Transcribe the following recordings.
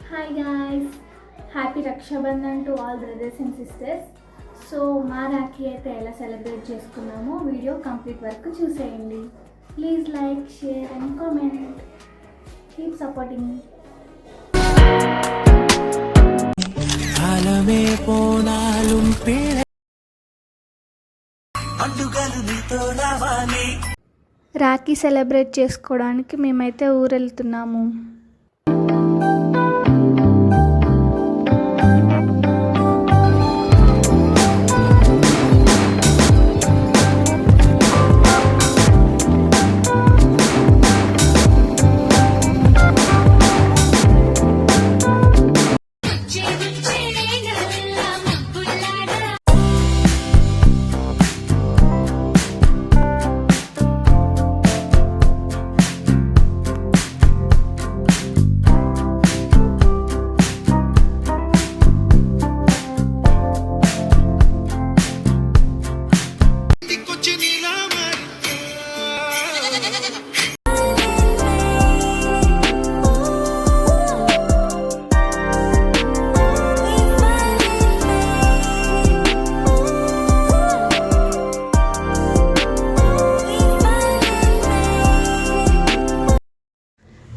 Hi guys, happy Rakshabandhan to all brothers and sisters. So మా రాఖీ అయితే ఎలా సెలబ్రేట్ చేసుకున్నామో వీడియో కంప్లీట్ వరకు చూసేయండి. Please like, share and comment. Keep supporting me. Rakhi celebrate చేసుకోవడానికి మేమైతే ఊరెళ్తున్నాము.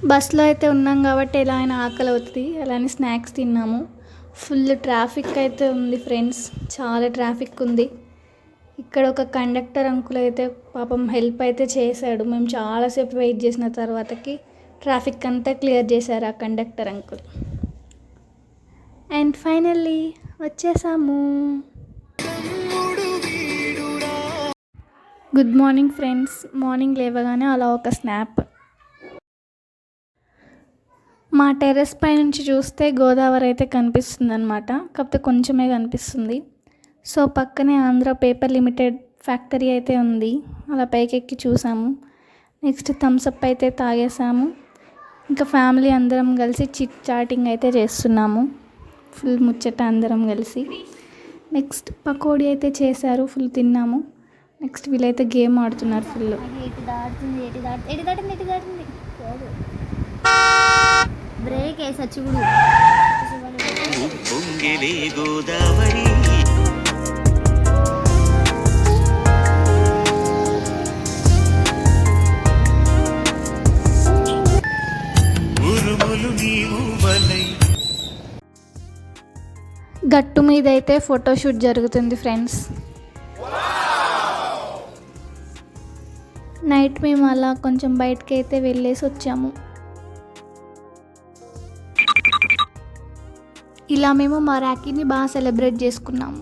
బస్లో అయితే ఉన్నాం కాబట్టి ఎలా అయినా ఆకలి అవుతుంది. అలానే స్నాక్స్ తిన్నాము. ఫుల్ ట్రాఫిక్ అయితే ఉంది ఫ్రెండ్స్, చాలా ట్రాఫిక్ ఉంది. ఇక్కడ ఒక కండక్టర్ అంకుల్ అయితే పాపం హెల్ప్ అయితే చేశాడు. మేము చాలాసేపు వెయిట్ చేసిన తర్వాతకి ట్రాఫిక్ అంతా క్లియర్ చేశారు ఆ కండక్టర్ అంకుల్. అండ్ ఫైనల్లీ వచ్చేసాము. Good morning friends. మార్నింగ్ లేవగానే అలా ఒక స్నాప్. మా టెర్రస్ పై నుంచి చూస్తే గోదావరి అయితే కనిపిస్తుంది అనమాట, కాకపోతే కొంచెమే కనిపిస్తుంది. సో పక్కనే ఆంధ్ర పేపర్ లిమిటెడ్ ఫ్యాక్టరీ అయితే ఉంది. అలా పైకెక్కి చూసాము. నెక్స్ట్ థమ్స్అప్ అయితే తాగేసాము. ఇంకా ఫ్యామిలీ అందరం కలిసి చిట్ చాటింగ్ అయితే చేస్తున్నాము. ఫుల్ ముచ్చట అందరం కలిసి. నెక్స్ట్ పకోడీ అయితే చేశారు, ఫుల్ తిన్నాము. నెక్స్ట్ వీళ్ళైతే గేమ్ ఆడుతున్నారు ఫుల్. బ్రేక్ వేసా చూడు. గోదావరి గట్టు మీద అయితే ఫోటోషూట్ జరుగుతుంది ఫ్రెండ్స్. నైట్ మేము అలా కొంచెం బయటకి అయితే వెళ్ళేసి వచ్చాము. ఇలా మేము మా రాఖీని బాగా సెలబ్రేట్ చేసుకున్నాము.